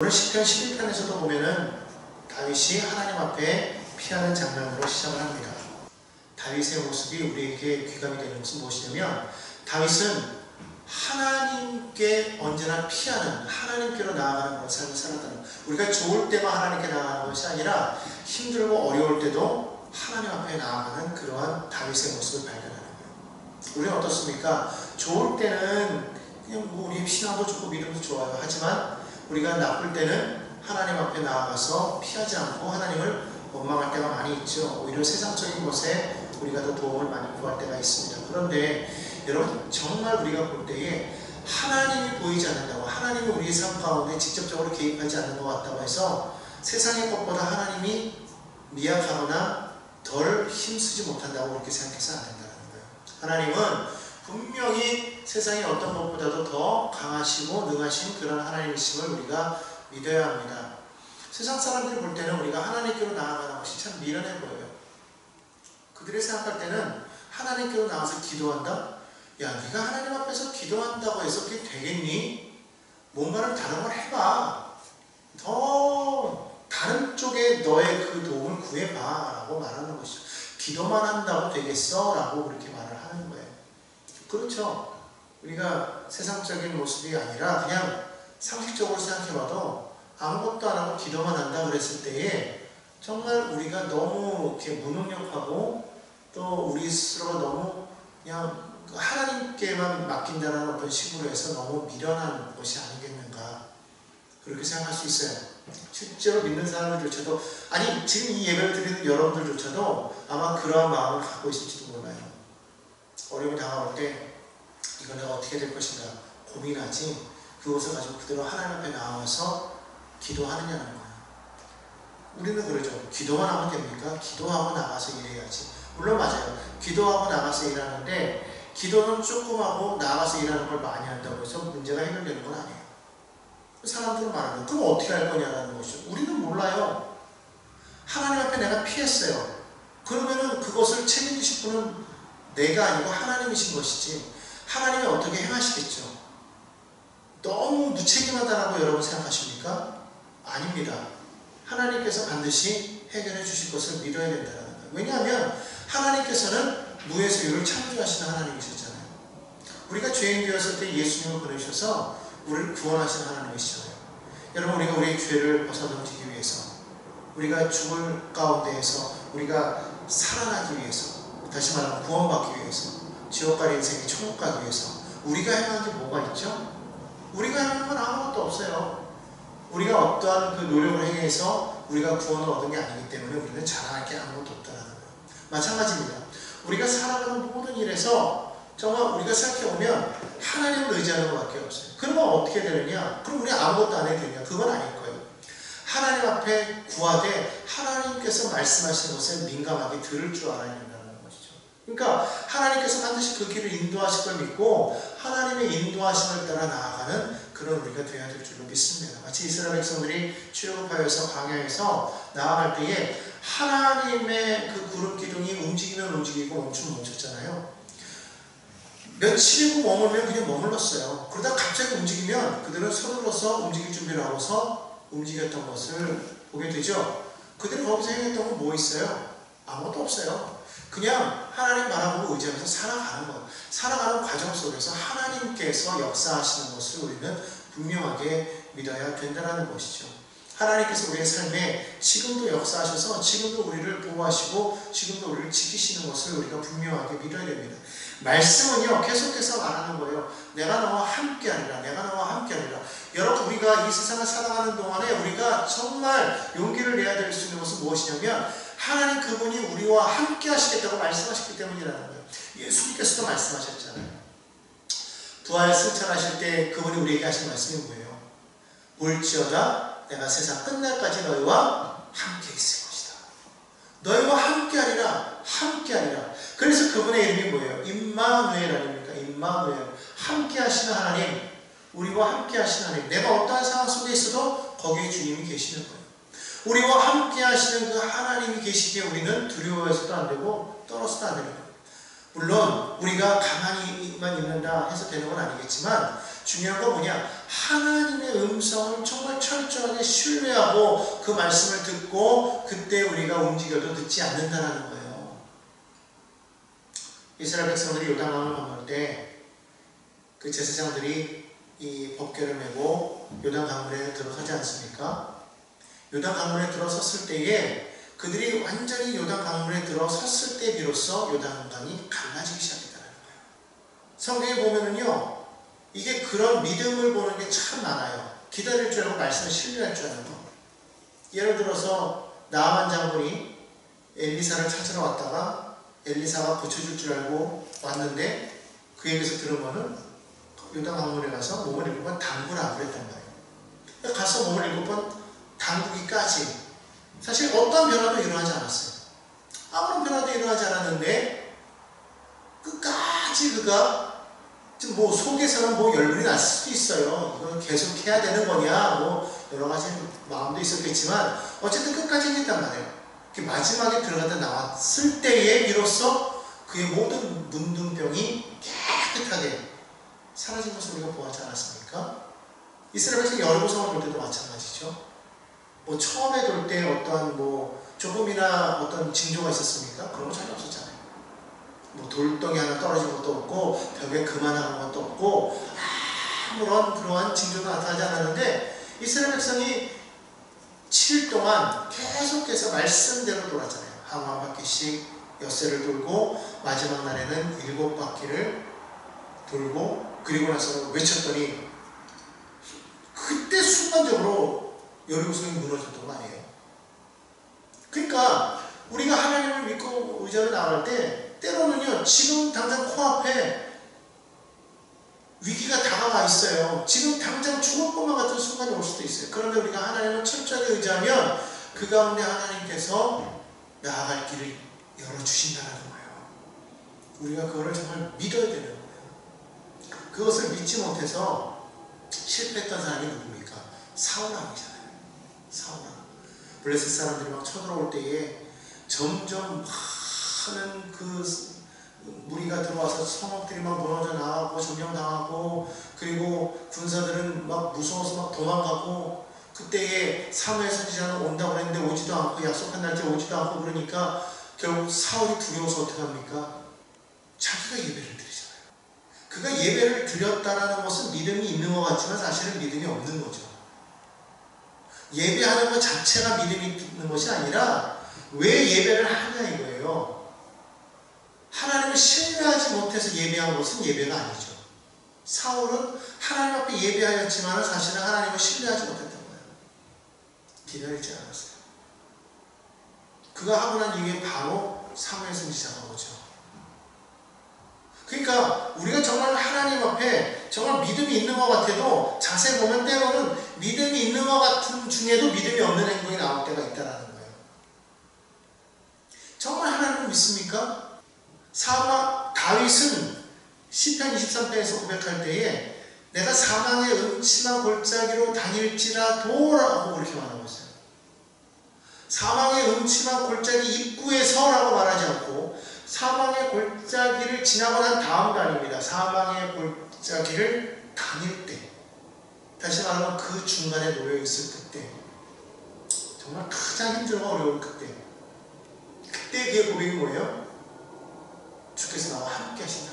오늘 시편 11편에서도 보면은 다윗이 하나님 앞에 피하는 장면으로 시작을 합니다. 다윗의 모습이 우리에게 귀감이 되는 것은 무엇이냐면, 다윗은 하나님께 언제나 피하는, 하나님께로 나아가는 그런 삶을 살았다는, 우리가 좋을 때만 하나님께 나아가는 것이 아니라 힘들고 어려울 때도 하나님 앞에 나아가는 그러한 다윗의 모습을 발견하는 거예요. 우리는 어떻습니까? 좋을 때는 그냥 우리 신앙도 좋고 믿음도 좋아요. 하지만 우리가 나쁠 때는 하나님 앞에 나아가서 피하지 않고 하나님을 원망할 때가 많이 있죠. 오히려 세상적인 것에 우리가 더 도움을 많이 구할 때가 있습니다. 그런데 여러분, 정말 우리가 볼 때에 하나님이 보이지 않는다고, 하나님이 우리의 삶 가운데 직접적으로 개입하지 않는 것 같다고 해서 세상의 것보다 하나님이 미약하거나 덜 힘쓰지 못한다고 그렇게 생각해서 안 된다는 거예요. 하나님은 분명히 세상의 어떤 것보다도 더 강하시고 능하신 그런 하나님이심을 우리가 믿어야 합니다. 세상 사람들이 볼 때는 우리가 하나님께로 나아가는 것이 참 미련해 보여요. 그들이 생각할 때는 하나님께로 나와서 기도한다? 야, 네가 하나님 앞에서 기도한다고 해서 그게 되겠니? 뭔가를 다른 걸 해봐. 더 다른 쪽에 너의 그 도움을 구해봐 라고 말하는 것이죠. 기도만 한다고 되겠어? 라고 그렇게 말을 하는 거예요. 그렇죠. 우리가 세상적인 모습이 아니라 그냥 상식적으로 생각해봐도 아무것도 안 하고 기도만 한다 그랬을 때에 정말 우리가 너무 이렇게 무능력하고 또 우리 스스로가 너무 그냥 하나님께만 맡긴다는 어떤 식으로 해서 너무 미련한 것이 아니겠는가, 그렇게 생각할 수 있어요. 실제로 믿는 사람들조차도, 아니 지금 이 예배를 드리는 여러분들조차도 아마 그러한 마음을 갖고 있을지도 몰라요. 어려움이 다가올 때 이거 내가 어떻게 될 것인가 고민하지, 그것을 가지고 그대로 하나님 앞에 나와서 기도하느냐는 거예요. 우리는 그러죠. 기도만 하면 됩니까? 기도하고 나가서 일해야지. 물론 맞아요. 기도하고 나가서 일하는데, 기도는 조금 하고 나가서 일하는 걸 많이 한다고 해서 문제가 해결되는 건 아니에요. 사람들은 말하는, 그럼 어떻게 할 거냐라는 것이죠. 우리는 몰라요. 하나님 앞에 내가 피했어요. 그러면은 그것을 책임지실 분은 내가 아니고 하나님이신 것이지, 하나님이 어떻게 행하시겠죠? 너무 무책임하다라고 여러분 생각하십니까? 아닙니다. 하나님께서 반드시 해결해 주실 것을 믿어야 된다는 거예요. 왜냐하면 하나님께서는 무에서 유를 창조하시는 하나님이셨잖아요. 우리가 죄인 되었을 때 예수님을 보내셔서 우리를 구원하시는 하나님이시잖아요. 여러분, 우리가 우리의 죄를 벗어던지기 위해서, 우리가 죽을 가운데에서 우리가 살아나기 위해서, 다시 말하면 구원받기 위해서, 지옥 갈 인생에 천국 가기 위해서 우리가 행한 게 뭐가 있죠? 우리가 행한 건 아무것도 없어요. 우리가 어떠한 그 노력을 행해서 우리가 구원을 얻은 게 아니기 때문에 우리는 자랑할 게 아무것도 없다는 거예요. 마찬가지입니다. 우리가 살아가는 모든 일에서 정말 우리가 생각해보면 하나님을 의지하는 것밖에 없어요. 그러면 어떻게 되느냐? 그럼 우리 아무것도 안 해도 되냐? 그건 아닐 거예요. 하나님 앞에 구하되 하나님께서 말씀하시는 것에 민감하게 들을 줄 알아야 된다는 것이죠. 그러니까 하나님께서 반드시 그 길을 인도하실 걸 믿고 하나님의 인도하심을 따라 나아가는 그런 우리가 되어야 될 줄로 믿습니다. 마치 이스라엘 백성들이 출애굽하여서 광야에서 나아갈 때에 하나님의 그 구름 기둥이 움직이면 움직이고 멈추면 멈췄잖아요. 며칠이고 머물면 그냥 머물렀어요. 그러다 갑자기 움직이면 그들은 서둘러서 움직일 준비를 하고서 움직였던 것을 보게 되죠. 그들이 거기서 행했던 건 뭐 있어요? 아무것도 없어요. 그냥 하나님 바라보고 의지하면서 살아가는 것, 살아가는 과정 속에서 하나님께서 역사하시는 것을 우리는 분명하게 믿어야 된다는 것이죠. 하나님께서 우리의 삶에 지금도 역사하셔서 지금도 우리를 보호하시고 지금도 우리를 지키시는 것을 우리가 분명하게 믿어야 됩니다. 말씀은요, 계속해서 말하는 거예요. 내가 너와 함께하리라, 내가 너와 함께하리라. 여러분, 우리가 이 세상을 살아가는 동안에 우리가 정말 용기를 내야 될 수 있는 것은 무엇이냐면, 하나님 그분이 우리와 함께 하시겠다고 말씀하셨기 때문이라는 거예요. 예수님께서도 말씀하셨잖아요. 부활 승천하실 때 그분이 우리에게 하신 말씀이 뭐예요? 올지어다 내가 세상 끝날까지 너희와 함께 있을 것이다. 너희와 함께하리라, 함께하리라. 그래서 그분의 이름이 뭐예요? 임마누엘 아닙니까? 임마누엘. 함께 하시는 하나님, 우리와 함께 하시는 하나님. 내가 어떠한 상황 속에 있어도 거기에 주님이 계시는 거예요. 우리와 함께 하시는 그 하나님이 계시기에 우리는 두려워해서도 안 되고 떨어서도 안 되는 거예요. 물론 우리가 가만히만 있는다 해서 되는 건 아니겠지만 중요한 건 뭐냐? 하나님의 음성을 정말 철저하게 신뢰하고 그 말씀을 듣고 그때 우리가 움직여도 듣지 않는다는 거예요. 이스라엘 백성들이 요단강을 건널 때 그 제사장들이 이 법궤를 메고 요단강물에 들어서지 않습니까? 요단강물에 들어섰을 때에 그들이 완전히 요단강물에 들어섰을 때 비로소 요단강이 갈라지기 시작했다는 거예요. 성경에 보면은요, 이게 그런 믿음을 보는 게 참 많아요. 기다릴 줄 알고 말씀을 신뢰할 줄 아는 거. 예를 들어서 나아만 장군이 엘리사를 찾으러 왔다가 엘리사가 고쳐줄 줄 알고 왔는데 그 얘기에서 들으면은 요단강물에 가서 몸을 7번 담그라 그랬단 말이에요. 가서 몸을 7번 담그기까지 사실 어떤 변화도 일어나지 않았어요. 아무런 변화도 일어나지 않았는데 끝까지 그가 뭐 속에서는 뭐 열불이 났을 수도 있어요. 이걸 계속 해야 되는 거냐 뭐 여러 가지 마음도 있었겠지만 어쨌든 끝까지 했단 말이에요. 마지막에 들어가다 나왔을 때에 비로소 그의 모든 문둥병이 깨끗하게 사라진 것을 우리가 보았지 않았습니까? 이스라엘에서 여리고성을 볼 때도 마찬가지죠. 뭐 처음에 돌 때 어떠한 뭐 조금이나 어떤 징조가 있었습니까? 그런 거 전혀 없었잖아요. 뭐 돌덩이 하나 떨어진 것도 없고 벽에 그만한 것도 없고 아무런 그러한 징조도 나타나지 않았는데 이스라엘 백성이 7일 동안 계속해서 말씀대로 돌았잖아요. 하루 한 바퀴씩 엿새를 돌고 마지막 날에는 7바퀴를 돌고 그리고 나서 외쳤더니 그때 순간적으로 여리고성이 무너졌던 거 아니에요. 그러니까 우리가 하나님을 믿고 의지하러 나갈 때 때로는요 지금 당장 코앞에 위기가 다가와 있어요. 지금 당장 죽을 것만 같은 순간이 올 수도 있어요. 그런데 우리가 하나님을 철저하게 의지하면 그 가운데 하나님께서 나아갈 길을 열어주신다는 거예요. 우리가 그거를 정말 믿어야 되는 거예요. 그것을 믿지 못해서 실패했던 사람이 누굽니까? 사울왕이잖아요. 사울왕. 블레셋 사람들이 막 쳐들어올 때에 점점 많은 그 무리가 들어와서 성읍들이 막 무너져 나가고 점령당하고 그리고 군사들은 막 무서워서 막 도망가고 그때에 사무엘 선지자는 온다고 했는데 오지도 않고 약속한 날짜에 오지도 않고 그러니까 결국 사울이 두려워서 어떻게 합니까? 자기가 예배를 드리잖아요. 그가 예배를 드렸다라는 것은 믿음이 있는 것 같지만 사실은 믿음이 없는 거죠. 예배하는 것 자체가 믿음이 있는 것이 아니라 왜 예배를 하냐 이거예요. 하나님을 신뢰하지 못해서 예배한 것은 예배가 아니죠. 사울은 하나님 앞에 예배하였지만 사실은 하나님을 신뢰하지 못했던 거예요. 기다리지 않았어요. 그가 하고 난 이후에 바로 사무엘 선지자가 오죠. 그러니까 우리가 정말 하나님 앞에 정말 믿음이 있는 것 같아도 자세히 보면 때로는 믿음이 있는 것 같은 중에도 믿음이 없는 행동이 나올 때가 있다는 거예요. 정말 하나님을 믿습니까? 다윗은 시편 23편에서 고백할 때에 내가 사망의 음침한 골짜기로 다닐지라도라고 그렇게 말하고 있어요. 사망의 음침한 골짜기 입구에서라고 말하지 않고 사망의 골짜기를 지나고 난 다음 단입니다. 사망의 골짜기를 다닐 때, 다시 말하면 그 중간에 놓여 있을 그때, 정말 가장 힘들고 어려운 그때 그의 고백이 뭐예요? 주께서 나와 함께 하신다.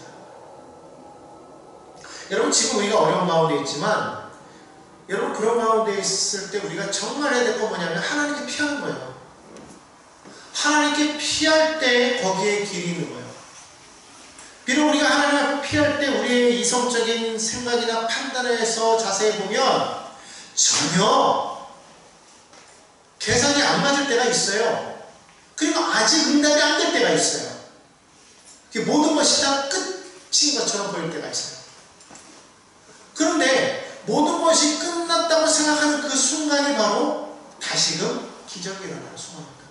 여러분 지금 우리가 어려운 가운데 있지만 여러분 그런 가운데 있을 때 우리가 정말 해야 될 건 뭐냐면 하나님께 피하는 거예요. 하나님께 피할 때 거기에 길이 있는 거예요. 비록 우리가 하나님 앞에 피할 때 우리의 이성적인 생각이나 판단에서 자세히 보면 전혀 계산이 안 맞을 때가 있어요. 그리고 아직 응답이 안 될 때가 있어요. 모든 것이 다 끝인 것처럼 보일 때가 있어요. 그런데 모든 것이 끝났다고 생각하는 그 순간이 바로 다시금 기적이 일어나는 순간입니다.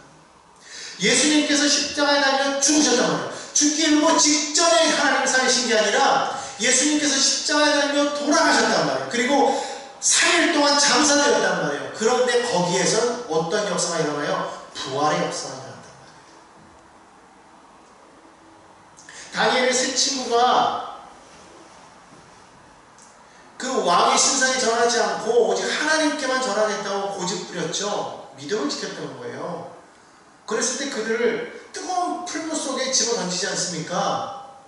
예수님께서 십자가에 달려 죽으셨단 말이에요. 죽기 일보 직전에 하나님 살리신 게 아니라 예수님께서 십자가에 달려 돌아가셨단 말이에요. 그리고 3일 동안 잠사되었단 말이에요. 그런데 거기에서 어떤 역사가 일어나요? 부활의 역사가 일어난단 말이에요. 다니엘의 세 친구가 그 왕의 신상에 절하지 않고 오직 하나님께만 절하겠다고 고집부렸죠. 믿음을 지켰던 거예요. 그랬을 때 그들을 뜨거운 풀무 속에 집어 던지지 않습니까?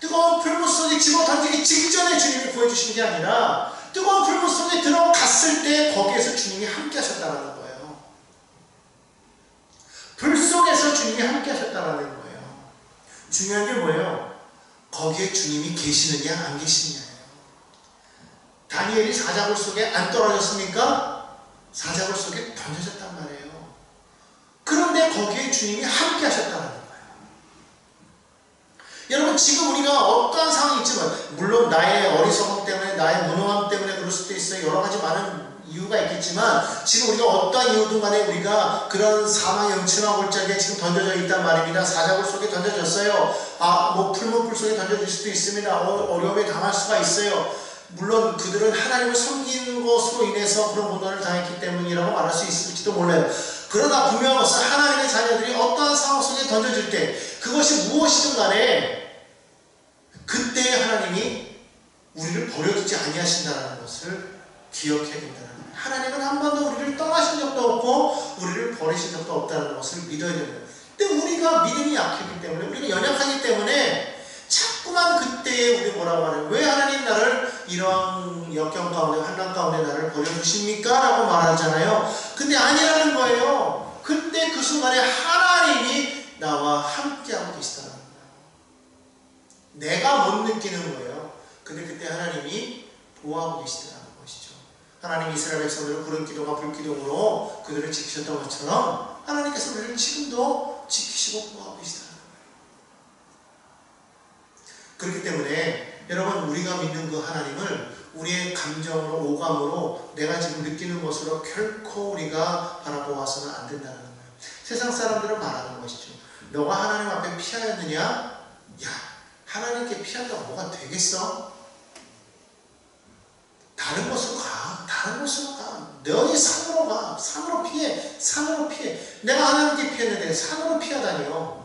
뜨거운 풀무 속에 집어 던지기 직전에 주님이 구해주신 게 아니라 뜨거운 풀무 속에 들어갔을 때 거기에서 주님이 함께 하셨다는 거예요. 불 속에서 주님이 함께 하셨다는 거예요. 중요한 게 뭐예요? 거기에 주님이 계시느냐 안 계시느냐예요. 다니엘이 사자굴 속에 안 떨어졌습니까? 사자굴 속에 던져졌단 말이에요. 그런데 거기에 주님이 함께 하셨다는 거예요. 여러분, 지금 우리가 어떠한 상황이 있지만, 물론 나의 어리석음 때문에, 나의 무능함 때문에 그럴 수도 있어요. 여러 가지 많은 이유가 있겠지만, 지금 우리가 어떠한 이유든 간에 우리가 그런 사망의 음침한 골짜기에 지금 던져져 있단 말입니다. 사자굴 속에 던져졌어요. 풀무불 속에 던져질 수도 있습니다. 어려움에 당할 수가 있어요. 물론 그들은 하나님을 섬기는 것으로 인해서 그런 고난을 당했기 때문이라고 말할 수 있을지도 몰라요. 그러나 분명한 것은 하나님의 자녀들이 어떠한 상황 속에 던져질 때 그것이 무엇이든 간에 그때 하나님이 우리를 버려두지 아니하신다는 것을 기억해야 된다는 거예요. 하나님은 한 번도 우리를 떠나신 적도 없고 우리를 버리신 적도 없다는 것을 믿어야 됩니다. 근데 우리가 믿음이 약하기 때문에, 우리가 연약하기 때문에 자꾸만 그때에 우리 뭐라고 하나요? 왜 하나님 나를 이러한 역경 가운데, 환난 가운데 나를 버려주십니까? 라고 말하잖아요. 근데 아니라는 거예요. 그때 그 순간에 하나님이 나와 함께하고 계시다는 거예요. 내가 못 느끼는 거예요. 근데 그때 하나님이 보호하고 계시다는 것이죠. 하나님 이스라엘 백성들을 구름 기둥과 불 기둥으로 그들을 지키셨던 것처럼 하나님께서 우리를 지금도 지키시고 보호하고 계시다는 거예요. 그렇기 때문에 여러분, 우리가 믿는 그 하나님을 우리의 감정으로, 오감으로, 내가 지금 느끼는 것으로 결코 우리가 바라보아서는 안 된다는 거예요. 세상 사람들은 말하는 것이죠. 너가 하나님 앞에 피하였느냐? 야, 하나님께 피한다고 뭐가 되겠어? 다른 곳으로 가. 다른 곳으로 가. 너희 산으로 가. 산으로 피해. 산으로 피해. 내가 하나님께 피했는데 산으로 피하다니요.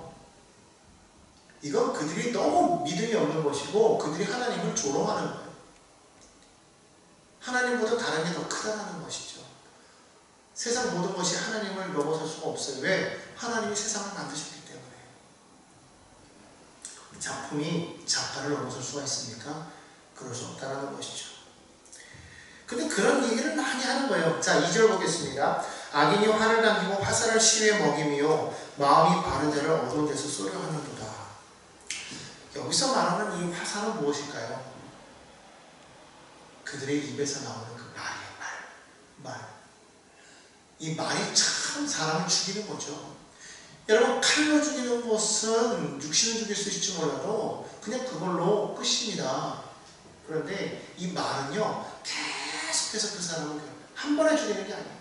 이건 그들이 너무 믿음이 없는 것이고 그들이 하나님을 조롱하는 거예요. 하나님보다 다른 게 더 크다는 것이죠. 세상 모든 것이 하나님을 넘어설 수가 없어요. 왜? 하나님이 세상을 만드셨기 때문에. 작품이 작가를 넘어설 수가 있습니까? 그럴 수 없다는 것이죠. 근데 그런 얘기를 많이 하는 거예요. 자, 2절 보겠습니다. 악인이 화를 당기고 화살을 시위에 먹이며 마음이 바른 자를 어두운 데서 쏘려 하는도다. 여기서 말하는 이 화살은 무엇일까요? 그들의 입에서 나오는 그 말이에요. 말. 이 말이 참 사람을 죽이는 거죠. 여러분, 칼로 죽이는 것은 육신을 죽일 수 있을지 몰라도 그냥 그걸로 끝입니다. 그런데 이 말은요, 계속해서 그 사람을 한 번에 죽이는 게 아니에요.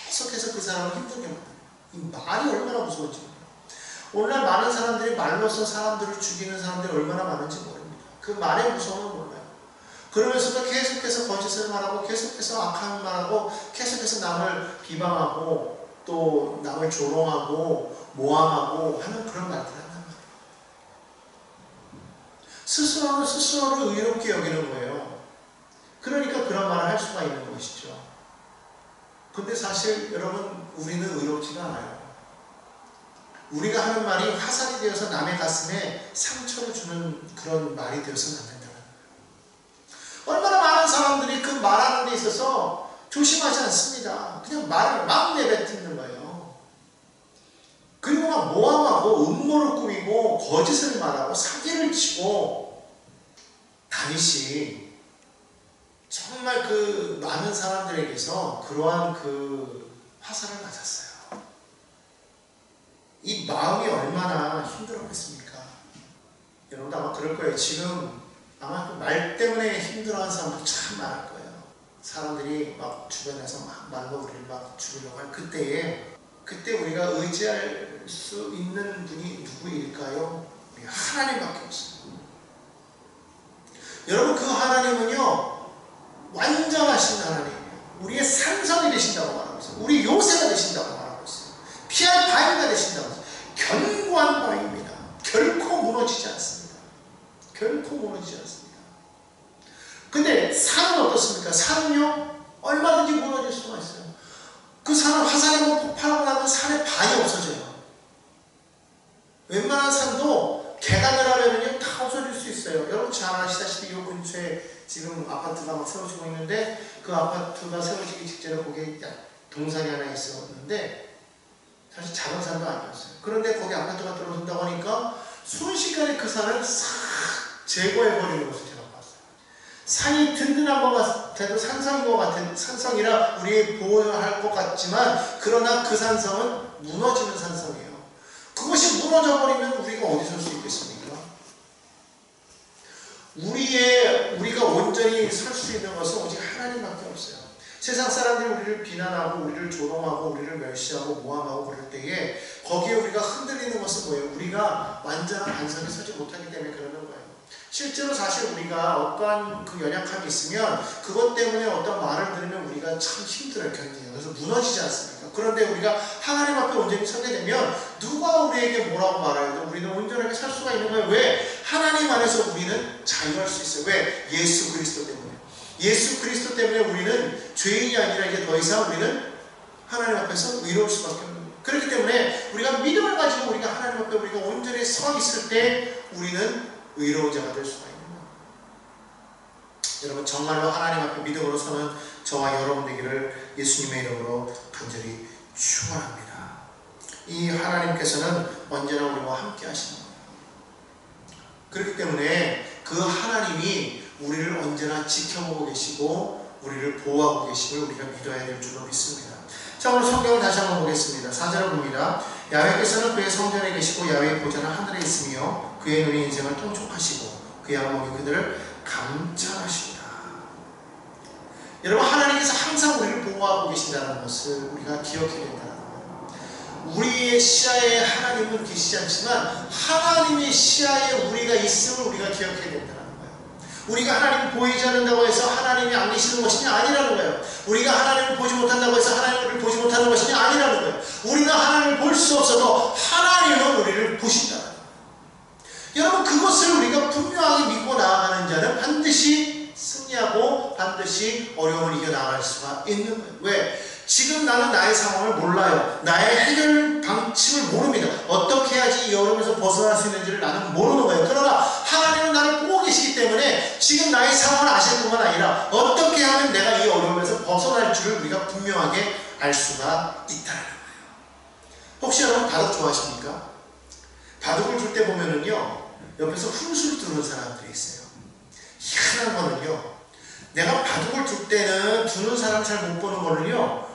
계속해서 그 사람을 힘들게 만들어요. 이 말이 얼마나 무서운지 몰라요. 오늘날 많은 사람들이 말로서 사람들을 죽이는 사람들이 얼마나 많은지 모릅니다. 그 말의 무서움을 몰라요. 그러면서도 계속해서 거짓을 말하고, 계속해서 악한 말하고, 계속해서 남을 비방하고, 또 남을 조롱하고, 모함하고 하는 그런 말들을 한단 말이에요. 스스로는 스스로를 의롭게 여기는 거예요. 그러니까 그런 말을 할 수가 있는 것이죠. 근데 사실 여러분, 우리는 의롭지가 않아요. 우리가 하는 말이 화살이 되어서 남의 가슴에 상처를 주는 그런 말이 되어서는 안 된다는 거예요. 얼마나 많은 사람들이 그 말하는 데 있어서 조심하지 않습니다. 그냥 말을 막 내뱉는 거예요. 그리고 막 모함하고 음모를 꾸미고 거짓을 말하고 사기를 치고. 다윗이 정말 그 많은 사람들에게서 그러한 그 화살을 맞았어요. 이 마음이 얼마나 힘들었겠습니까? 여러분도 아마 그럴 거예요. 지금 아마 그 말 때문에 힘들어하는 사람들 참 많을 거예요. 사람들이 막 주변에서 막 말로 우리를 막 죽이려고 할 그때에, 그때 우리가 의지할 수 있는 분이 누구일까요? 우리 하나님밖에 없어요. 여러분, 그 하나님은요, 완전하신 하나님이에요. 우리의 산성이 되신다고 말하고 있어요. 우리 요새가 되신다고 말하고 있어요. 피할 바위가 되신다고 했어요. 견고한 바위입니다. 결코 무너지지 않습니다. 결코 무너지지 않습니다. 아파트가 막 세워지고 있는데 그 아파트가 세워지기 직전에 거기에 동산이 하나 있었는데 사실 작은 산도 아니었어요. 그런데 거기 아파트가 떨어진다고 하니까 순식간에 그 산을 싹 제거해버리는 것을 제가 봤어요. 산이 든든한 것 같아도 산성인 것 같은 산성이라 우리 보호할 것 같지만 그러나 그 산성은 무너지는 산성이에요. 그것이 무너져버리면 우리가 어디 설 수 있겠습니까? 우리가 온전히 설 수 있는 것은 오직 하나님밖에 없어요. 세상 사람들이 우리를 비난하고 우리를 조롱하고 우리를 멸시하고 모함하고 그럴 때에 거기에 우리가 흔들리는 것은 뭐예요? 우리가 완전한 반석에 서지 못하기 때문에 그러는 거예요. 실제로 사실 우리가 어떠한 그 연약함이 있으면 그것 때문에 어떤 말을 들으면 우리가 참 힘들어요. 견디는. 그래서 무너지지 않습니까? 그런데 우리가 하나님 앞에 온전히 서게 되면 누가 우리에게 뭐라고 말해도 우리는 온전하게 살 수가 있는 거예요. 왜? 하나님 안에서 우리는 자유할 수 있어요. 왜? 예수 그리스도 때문에. 예수 그리스도 때문에 우리는 죄인이 아니라 이제 더 이상 우리는 하나님 앞에서 의로울 수밖에 없는 거예요. 그렇기 때문에 우리가 믿음을 가지고 우리가 하나님 앞에 우리가 온전히 서 있을 때 우리는 의로운 자가 될 수가 있는 거예요. 여러분 정말로 하나님 앞에 믿음으로 서는 저와 여러분 되기를 예수님의 이름으로 간절히 축원합니다. 이 하나님께서는 언제나 우리와 함께 하시는 거예요. 그렇기 때문에 그 하나님이 우리를 언제나 지켜보고 계시고 우리를 보호하고 계심을 우리가 믿어야 될 줄로 믿습니다. 자, 오늘 성경을 다시 한번 보겠습니다. 4절을 봅니다. 야훼께서는 그의 성전에 계시고 야훼의 보좌는 하늘에 있으며 그의 눈이 인생을 통촉하시고 그의 안목이 그들을 감찰하십니다. 여러분 하나님께서 항상 우리를 보호하고 계신다는 것을 우리가 기억해야 된다는 거예요. 우리의 시야에 하나님은 계시지 않지만 하나님의 시야에 우리가 있음을 우리가 기억해야 된다는 거예요. 우리가 하나님을 보이지 않는다고 해서 하나님이 안 계시는 것이 아니라는 거예요. 우리가 하나님을 보지 못한다고 해서 하나님을 우리를 보지 못하는 것이 아니라는 거예요. 우리는 하나님을 볼 수 없어도 하나님은 우리를 보신다는 거예요. 여러분 그것을 우리가 분명하게 믿고 나아가는 자는 반드시 승리하고 반드시 어려움을 이겨나갈 수가 있는 거예요. 왜? 지금 나는 나의 상황을 몰라요. 나의 해결 방침을 모릅니다. 어떻게 해야지 이 어려움에서 벗어날 수 있는지를 나는 모르는 거예요. 그러나 하나님은 나를 보고 계시기 때문에 지금 나의 상황을 아실 뿐만 아니라 어떻게 하면 내가 이 어려움에서 벗어날 줄을 우리가 분명하게 알 수가 있다는 거예요. 혹시 여러분 바둑 좋아하십니까? 바둑을 줄 때 보면은요 옆에서 훈수를 두는 사람들이 있어요. 희한한 거는요 내가 바둑을 둘 때는 두는 사람 잘 못 보는 거는요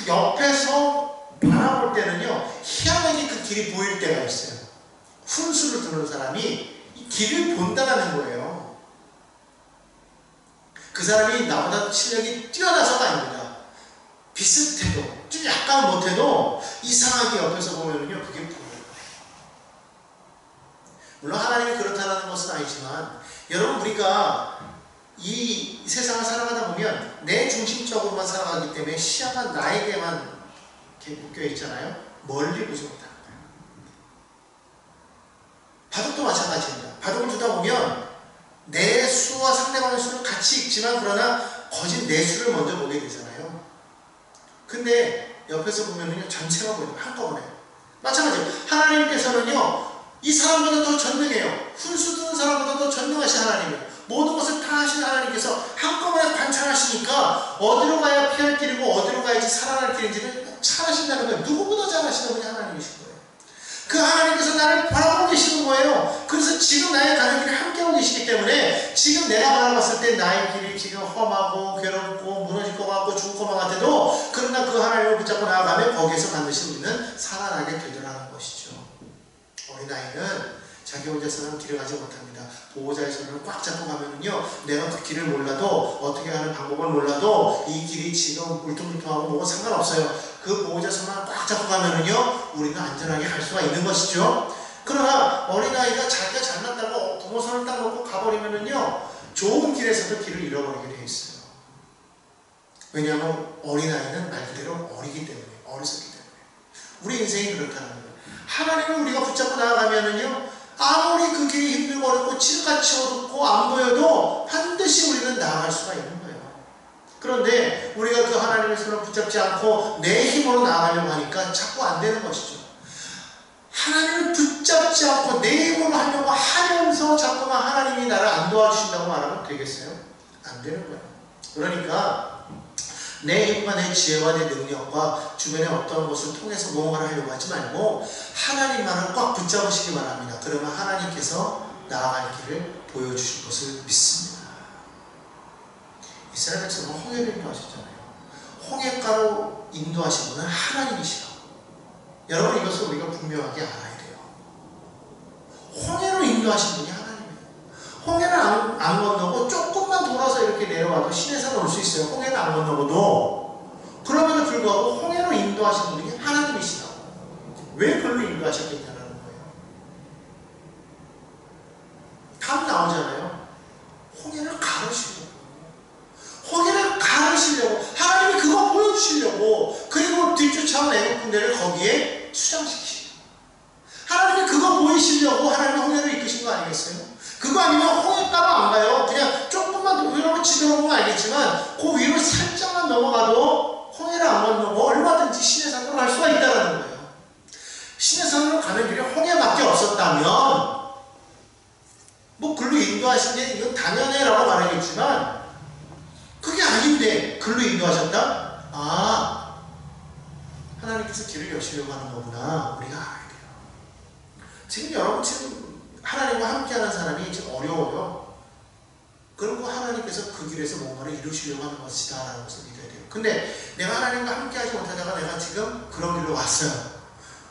옆에서 바라볼 때는요 희한하게 그 길이 보일 때가 있어요. 훈수를 두는 사람이 이 길을 본다는 거예요. 그 사람이 나보다 실력이 뛰어나서가 아닙니다. 비슷해도 좀 약간 못해도 이상하게 옆에서 보면은요 그게 보여요. 물론 하나님이 그렇다는 것은 아니지만 여러분 우리가 이 세상을 살아가다 보면 내 중심적으로만 살아가기 때문에 시야가 나에게만 이렇게 묶여 있잖아요. 멀리 보지 못하는 거예요. 바둑도 마찬가지입니다. 바둑을 두다 보면 내 수와 상대방의 수를 같이 읽지만 그러나 거진 내 수를 먼저 보게 되잖아요. 근데 옆에서 보면은요 전체가 보여요. 한꺼번에. 마찬가지예요. 하나님께서는요 이 사람보다 더 전능해요. 훈수 두는 사람보다 더 전능하신 하나님이에요. 모든 것을 다 하신 하나님께서 한꺼번에 관찰하시니까 어디로 가야 피할 길이고 어디로 가야지 살아날 길인지를 잘 하신다는 거예요. 누구보다 잘 하시는 분이 하나님이신 거예요. 그 하나님께서 나를 바라보고 계시는 거예요. 그래서 지금 나의 가는 길을 함께하고 계시기 때문에 지금 내가 바라봤을 때 나의 길이 지금 험하고 괴롭고 무너질 것 같고 죽을 것만 같아도 그러나 그 하나님을 붙잡고 나아가면 거기에서 반드시 우리는 살아나게 되더라는 것이죠. 어린아이는 자기 혼자서는 길을 가지 못합니다. 보호자의 손을 꽉 잡고 가면은요 내가 그 길을 몰라도 어떻게 하는 방법을 몰라도 이 길이 지금 울퉁불퉁하고 뭐가 상관없어요. 그 보호자 손을 꽉 잡고 가면은요 우리는 안전하게 갈 수가 있는 것이죠. 그러나 어린아이가 자기가 잘났다고 부모 손을 딱 놓고 가버리면은요 좋은 길에서도 길을 잃어버리게 돼 있어요. 왜냐하면 어린아이는 말 그대로 어리기 때문에 어리석기 때문에 우리 인생이 그렇다는 거예요. 하나님을 우리가 붙잡고 나아가면은요 아무리 그 길이 힘들고 어렵고 칠흑같이 어둡고 안 보여도 반드시 우리는 나아갈 수가 있는 거예요. 그런데 우리가 그 하나님의 손을 붙잡지 않고 내 힘으로 나아가려고 하니까 자꾸 안 되는 것이죠. 하나님을 붙잡지 않고 내 힘으로 하려고 하면서 자꾸만 하나님이 나를 안 도와주신다고 말하면 되겠어요? 안 되는 거예요. 그러니까 내 힘과 내 지혜와 내 능력과 주변의 어떤 것을 통해서 무언가를 하려고 하지 말고 하나님만을 꽉 붙잡으시기 바랍니다. 그러면 하나님께서 나아갈 길을 보여주실 것을 믿습니다. 이스라엘 백성은 홍해를 인도하셨잖아요. 홍해가로 인도하신 분은 하나님이시라고. 여러분, 이것을 우리가 분명하게 알아야 돼요. 홍해로 인도하신 분이 하나님이에요. 홍해를 안 건너고 조금만 돌아서 이렇게 내려와도 시내산을 올 수 있어요. 홍해를 안 건너고도. 그럼에도 불구하고 홍해로 인도하신 분이 하나님이시라고. 왜 그걸로 인도하셨겠냐는 거예요. 답 나오잖아요. 홍해를 가르시려고. 홍해를 가르시려고. 하나님이 그거 보여주시려고. 그리고 뒤쫓아온 애국군대를 거기에 수장시키시고. 하나님이 그거 보이시려고 하나님이 홍해를 이끄신 거 아니겠어요? 그거 아니면 홍해 따로 안 가요. 그냥 조금만 위로 지들어보면 알겠지만 그 위로 살짝만 넘어가도 홍해를 안 건너고 얼마든지 시내산으로 갈 수가 있다는 거예요. 시내산으로 가는 길이 홍해밖에 없었다면 뭐 글로 인도하신 게 이건 당연해라고 말하겠지만 그게 아닌데 글로 인도하셨다? 아, 하나님께서 길을 여시려고 하는 거구나. 우리가 알아야 돼요. 지금 여러분 하나님과 함께하는 사람이 지금 어려워요. 그리고 하나님께서 그 길에서 뭔가를 이루시려고 하는 것이다 라는 것을 믿어야 돼요. 근데 내가 하나님과 함께하지 못하다가 내가 지금 그런 길로 왔어요.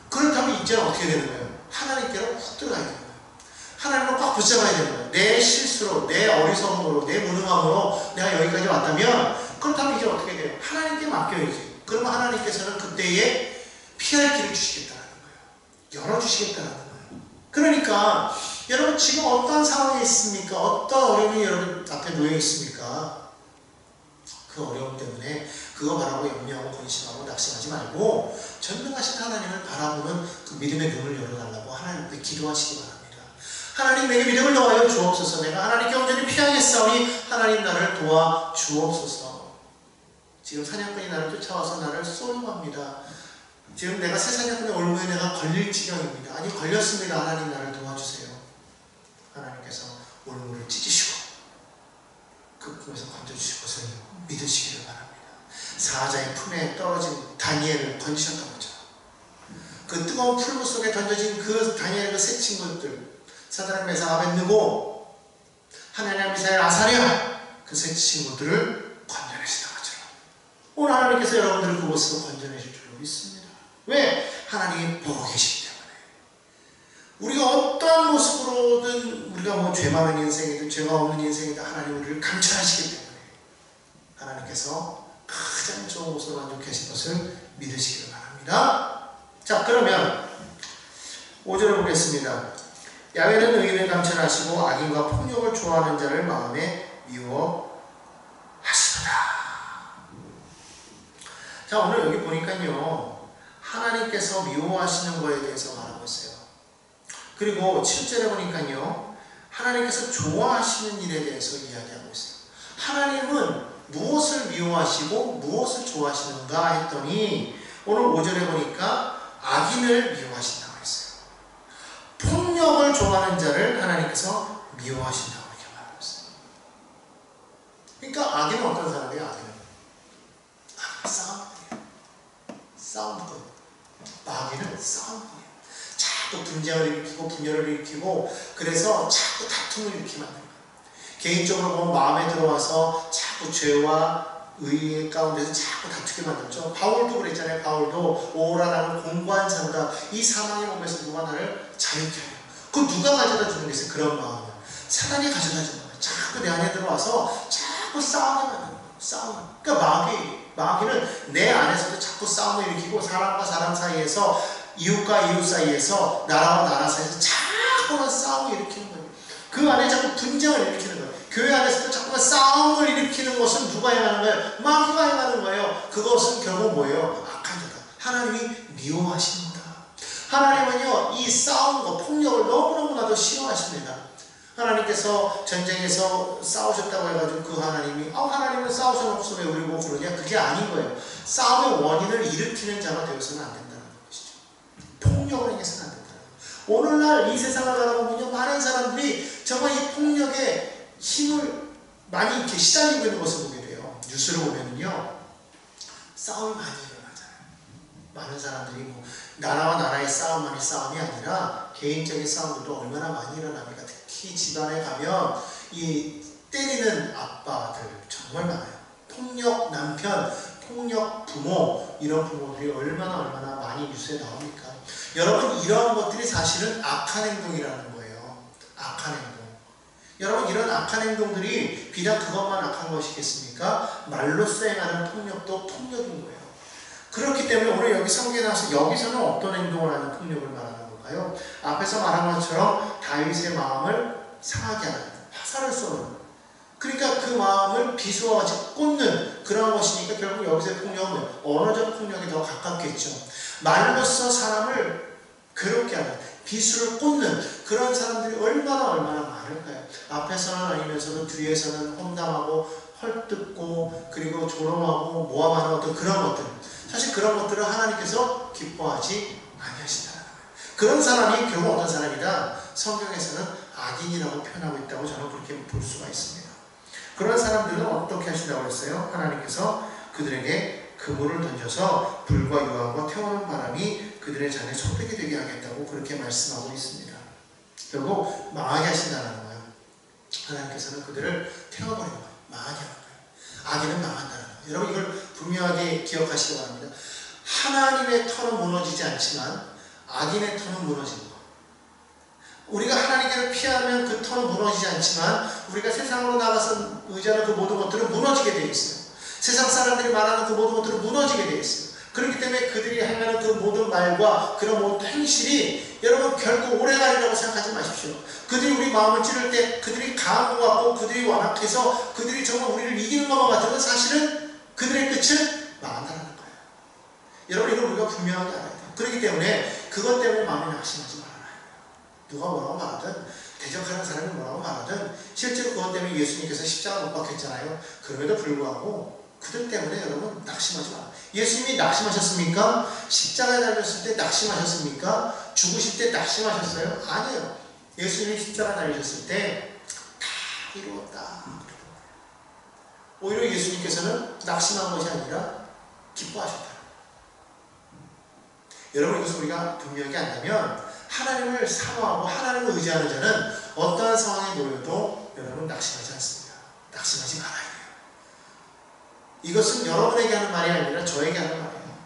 그렇다면 이제는 어떻게 되는 거예요? 하나님께로 훅 들어가야 되는 거예요. 하나님을 꽉 붙잡아야 되는 거예요. 내 실수로, 내 어리석음으로, 내 무능함으로 내가 여기까지 왔다면 그렇다면 이제 어떻게 돼요? 하나님께 맡겨야지. 그러면 하나님께서는 그때에 피할 길을 주시겠다는 거예요. 열어주시겠다는 거예요. 그러니까 여러분 지금 어떤 상황에 있습니까? 어떤 어려움이 여러분 앞에 놓여 있습니까? 그 어려움 때문에 그거 바라고 염려하고 근심하고 낙심하지 말고 전능하신 하나님을 바라보는 그 믿음의 눈을 열어달라고 하나님께 기도하시기 바랍니다. 하나님, 내게 믿음을 더하여 주옵소서. 내가 하나님께 온전히 피하겠사오니 하나님 나를 도와 주옵소서. 지금 사냥꾼이 나를 쫓아와서 나를 쏘려고 합니다. 지금 내가 새 사냥꾼의 올무에 내가 걸릴 지경입니다. 아니, 걸렸습니다. 하나님 나를 도와주세요. 하나님께서 올무를 찢으시고 그 품에서 건져주실 것을 믿으시기를 바랍니다. 사자의 품에 떨어진 다니엘을 건지셨던 거죠. 그 뜨거운 풀무 속에 던져진 그 다니엘의 그 세 친구들, 사드락, 메삭, 아벳느고, 하나냐, 미사엘, 아사랴, 그 세 친구들을 건져내시던 것처럼 오늘 하나님께서 여러분들을 그곳으로 건져내실 줄로 믿습니다. 왜? 하나님이 보고 계시기 때문에. 우리가 어떠한 모습으로든 우리가 뭐 죄 많은 인생이든 죄가 없는 인생이든 하나님 우리를 감찰하시기 때문에 하나님께서 가장 좋은 모습으로 만족하실 것을 믿으시기를 바랍니다. 자, 그러면 5절을 보겠습니다. 야훼는 의인을 감찰하시고 악인과 폭력을 좋아하는 자를 마음에 미워하시도다. 자, 오늘 여기 보니까요, 하나님께서 미워하시는 것에 대해서 말하고 있어요. 그리고 7절에 보니까요, 하나님께서 좋아하시는 일에 대해서 이야기하고 있어요. 하나님은 무엇을 미워하시고 무엇을 좋아하시는가 했더니 오늘 5절에 보니까 악인을 미워하신다고 했어요. 폭력을 좋아하는 자를 하나님께서 미워하신다고 이렇게 말하고 있어요. 그러니까 악인은 어떤 사람이에요? 악인은 싸움꾼. 마귀는 싸움꾼이에요. 자꾸 분쟁을 일으키고 분열을 일으키고 그래서 자꾸 다툼을 일으키게 만든 거예요. 개인적으로 보면 마음에 들어와서 자꾸 죄와 의 가운데서 자꾸 다투게 만들죠. 바울도 그랬잖아요. 바울도 오라라는 공고한 자보다 이 사망의 몸에서 누가 나를 자유케 하려. 그 누가 가져다 주는 게 있어요. 그런 마음은 사단이 가져다 주는 거예요. 자꾸 내 안에 들어와서 자꾸 싸우게 만드는 거예요. 싸움. 그러니까 마귀는 내 안에서도 자꾸 싸움을 일으키고 사람과 사람 사이에서 이웃과 이웃 사이에서 나라와 나라 사이에서 자꾸만 싸움을 일으키는 거예요. 그 안에 자꾸 분쟁을 일으키는 거예요. 교회 안에서도 자꾸만 싸움을 일으키는 것은 누가 행하는 거예요? 마귀가 행하는 거예요. 그것은 결국 뭐예요? 악한 자다. 하나님이 미워하십니다. 하나님은요, 이 싸움과 폭력을 너무너무나도 싫어하십니다. 하나님께서 전쟁에서 싸우셨다고 해가지고 그 하나님이 하나님은 싸우셔놓고서 왜 우리 보고 그러냐? 그게 아닌 거예요. 싸움의 원인을 일으키는 자가 되어서는 안 된다는 것이죠. 폭력을 행해서는 안 된다는 거예요. 오늘날 이 세상을 바라보면요, 많은 사람들이 정말 이 폭력에 힘을 많이 이렇게 시달리고 있는 것을 보게 돼요. 뉴스를 보면은요, 싸움이 많이 일어나잖아요. 많은 사람들이 뭐 나라와 나라의 싸움만이 싸움이 아니라 개인적인 싸움들도 얼마나 많이 일어납니까? 특히 집안에 가면 이 때리는 아빠들 정말 많아요. 폭력 남편, 폭력 부모, 이런 부모들이 얼마나 많이 뉴스에 나옵니까? 여러분, 이러한 것들이 사실은 악한 행동이라는 거예요. 악한 행동. 여러분, 이런 악한 행동들이 비단 그것만 악한 것이겠습니까? 말로 수행하는 폭력도 폭력인 거예요. 그렇기 때문에 오늘 여기 성경에 나와서 여기서는 어떤 행동을 하는 폭력을 말하는 걸까요? 앞에서 말한 것처럼 다윗의 마음을 상하게 하는, 화살을 쏘는, 그러니까 그 마음을 비수와 같이 꽂는 그런 것이니까 결국 여기서의 폭력은 언어적 폭력에 더 가깝겠죠. 말로써 사람을 괴롭게 하는, 비수를 꽂는 그런 사람들이 얼마나 많을까요? 앞에서는 아니면서도 뒤에서는 험담하고 헐뜯고 그리고 조롱하고 모함하는 어떤 그런 것들, 사실 그런 것들을 하나님께서 기뻐하지 아니하신다는 거예요. 그런 사람이 결국 어떤 사람이다? 성경에서는 악인이라고 표현하고 있다고 저는 그렇게 볼 수가 있습니다. 그런 사람들은 어떻게 하신다고 했어요? 하나님께서 그들에게 그물을 던져서 불과 유황과 태우는 바람이 그들의 잔에 소득이 되게 하겠다고 그렇게 말씀하고 있습니다. 결국 망하게 하신다는 거예요. 하나님께서는 그들을 태워버리는 거예요. 망하게 하는 거예요. 악인은 망한다는 거예요. 여러분, 이걸 분명하게 기억하시기 바랍니다. 하나님의 터는 무너지지 않지만 악인의 터는 무너지는 거예요. 우리가 하나님께를 피하면 그 터는 무너지지 않지만 우리가 세상으로 나가서 의지하는 그 모든 것들은 무너지게 되어 있어요. 세상 사람들이 말하는 그 모든 것들은 무너지게 되어 있어요. 그렇기 때문에 그들이 하는 그 모든 말과 그런 모든 행실이 여러분 결국 오래가리라고 생각하지 마십시오. 그들이 우리 마음을 찌를 때 그들이 강한 것 같고 그들이 완악해서 그들이 정말 우리를 이기는 것만 같으면 사실은 그들의 끝은 망한다는 거예요. 여러분, 이걸 우리가 분명하게 알아야 돼요. 그렇기 때문에 그것 때문에 마음이 낙심하지 말아요. 누가 뭐라고 말하든, 대적하는 사람이 뭐라고 말하든, 실제로 그것 때문에 예수님께서 십자가 못 박혔잖아요. 그럼에도 불구하고 그들 때문에 여러분 낙심하지 마세요. 예수님이 낙심하셨습니까? 십자가에 달렸을 때 낙심하셨습니까? 죽으실 때 낙심하셨어요? 아니에요. 예수님이 십자가 달리셨을 때 다 이루었다. 오히려 예수님께서는 낙심한 것이 아니라 기뻐하셨다. 여러분, 이것을 우리가 분명히 안다면 하나님을 사모하고 하나님을 의지하는 자는 어떠한 상황에 놓여도 여러분 낙심하지 않습니다. 낙심하지 말아야 돼요. 이것은 여러분에게 하는 말이 아니라 저에게 하는 말이에요.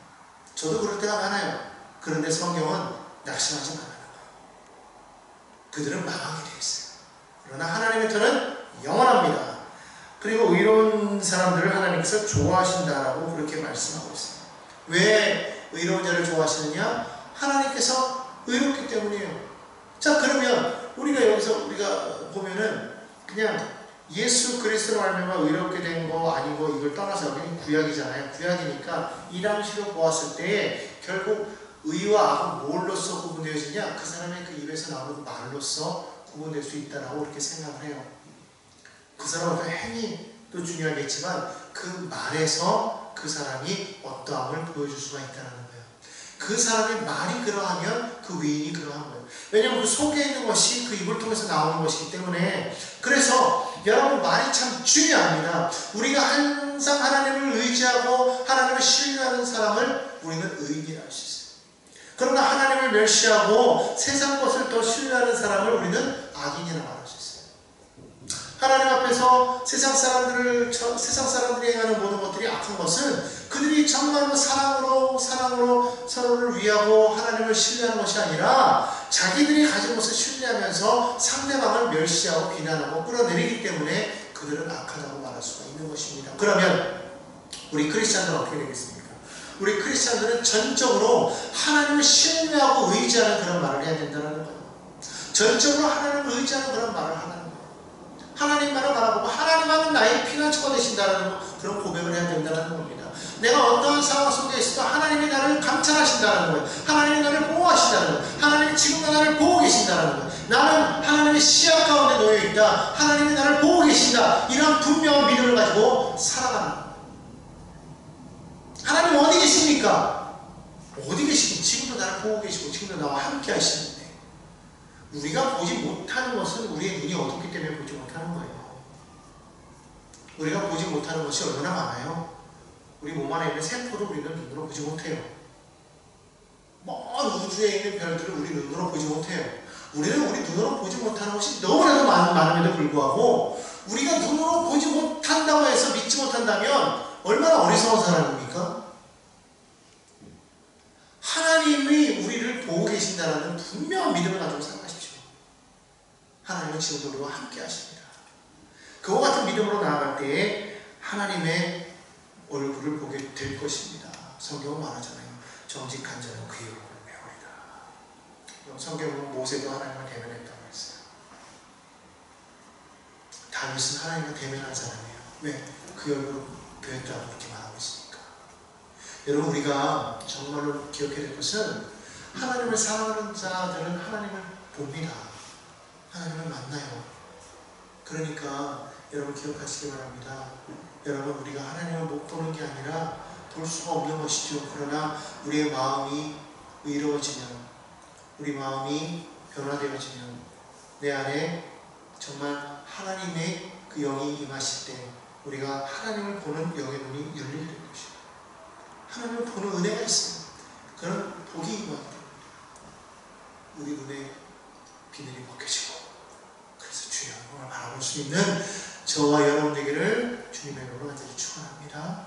저도 그럴 때가 많아요. 그런데 성경은 낙심하지 말라는 거예요. 그들은 망하게 되어 있어요. 그러나 하나님의 터는 영원합니다. 그리고 의로운 사람들을 하나님께서 좋아하신다라고 그렇게 말씀하고 있어요. 왜 의로운 자를 좋아하시느냐? 하나님께서 의롭기 때문이에요. 자, 그러면 우리가 여기서 보면은 그냥 예수 그리스도로 말미암아 의롭게 된 거 아닌 거 이걸 떠나서 여기는 구약이잖아요. 구약이니까 이 당시로 보았을 때 결국 의와 악은 뭘로써 구분되어지냐? 그 사람의 그 입에서 나오는 말로써 구분될 수 있다라고 그렇게 생각을 해요. 그 사람의 어떤 행위도 중요하겠지만 그 말에서 그 사람이 어떠함을 보여줄 수가 있다는 거예요. 그 사람의 말이 그러하면 그 위인이 그러한 거예요. 왜냐하면 그 속에 있는 것이 그 입을 통해서 나오는 것이기 때문에. 그래서 여러분, 말이 참 중요합니다. 우리가 항상 하나님을 의지하고 하나님을 신뢰하는 사람을 우리는 의인이라 할 수 있어요. 그러나 하나님을 멸시하고 세상 것을 더 신뢰하는 사람을 우리는 악인이라 말할 수 있어요. 하나님 앞에서 세상 사람들이 행하는 모든 것들이 악한 것은 그들이 정말로 사랑으로 서로를 위하고 하나님을 신뢰하는 것이 아니라 자기들이 가진 것을 신뢰하면서 상대방을 멸시하고 비난하고 끌어내리기 때문에 그들은 악하다고 말할 수가 있는 것입니다. 그러면 우리 크리스찬들은 어떻게 되겠습니까? 우리 크리스찬들은 전적으로 하나님을 신뢰하고 의지하는 그런 말을 해야 된다는 거예요. 전적으로 하나님을 의지하는 그런 말을 하는 거예요. 하나님만을 바라보고 하나님만은 나의 피난처가 되신다는 그런 고백을 해야 된다는 겁니다. 내가 어떠한 상황 속에 있어도 하나님이 나를 감찰하신다는 거예요. 하나님이 나를 보호하신다는 거예요. 하나님이 지금도 나를 보고 계신다는 거예요. 나는 하나님의 시야 가운데 놓여있다. 하나님이 나를 보고 계신다. 이런 분명한 믿음을 가지고 살아가는 거예요. 하나님 어디 계십니까? 어디 계시고 지금도 나를 보고 계시고 지금도 나와 함께 하시는데 우리가 보지 못하는 것은 우리의 눈이 어둡기 때문에 보지 못하는 거예요. 우리가 보지 못하는 것이 얼마나 많아요. 우리 몸 안에 있는 세포도 우리는 눈으로 보지 못해요. 먼 우주에 있는 별들을 우리 눈으로 보지 못해요. 우리는 우리 눈으로 보지 못하는 것이 너무나도 많음에도 불구하고 우리가 눈으로 보지 못한다고 해서 믿지 못한다면 얼마나 어리석은 사람입니까? 하나님이 우리를 보고 계신다는 분명한 믿음을 가지고 살아가십시오. 하나님은 지금도 우리와 함께 하십니다. 그와 같은 믿음으로 나아갈 때에 하나님의 얼굴을 보게 될 것입니다. 성경은 말하잖아요. 정직한 자는 그의 얼굴을 배우리라. 성경은 모세도 하나님을 대면했다고 했어요. 다윗은 하나님을 대면한 사람이에요. 왜? 그 얼굴을 배웠다고 이렇게 말하고 있으니까. 여러분, 우리가 정말로 기억해야 될 것은 하나님을 사랑하는 자들은 하나님을 봅니다. 하나님을 만나요. 그러니까 여러분 기억하시기 바랍니다. 여러분, 우리가 하나님을 못 보는 게 아니라 볼 수가 없는 것이죠. 그러나 우리의 마음이 의로워지면, 우리 마음이 변화되어지면 내 안에 정말 하나님의 그 영이 임하실 때 우리가 하나님을 보는 영의 눈이 열리게 될 것입니다. 하나님을 보는 은혜가 있어요. 그런 복이 임하게 됩니다. 우리 눈에 비늘이 벗겨지고 그래서 주의 영광을 바라볼 수 있는 저와 여러분 되기를 주님의 이름으로 간절히 축원합니다.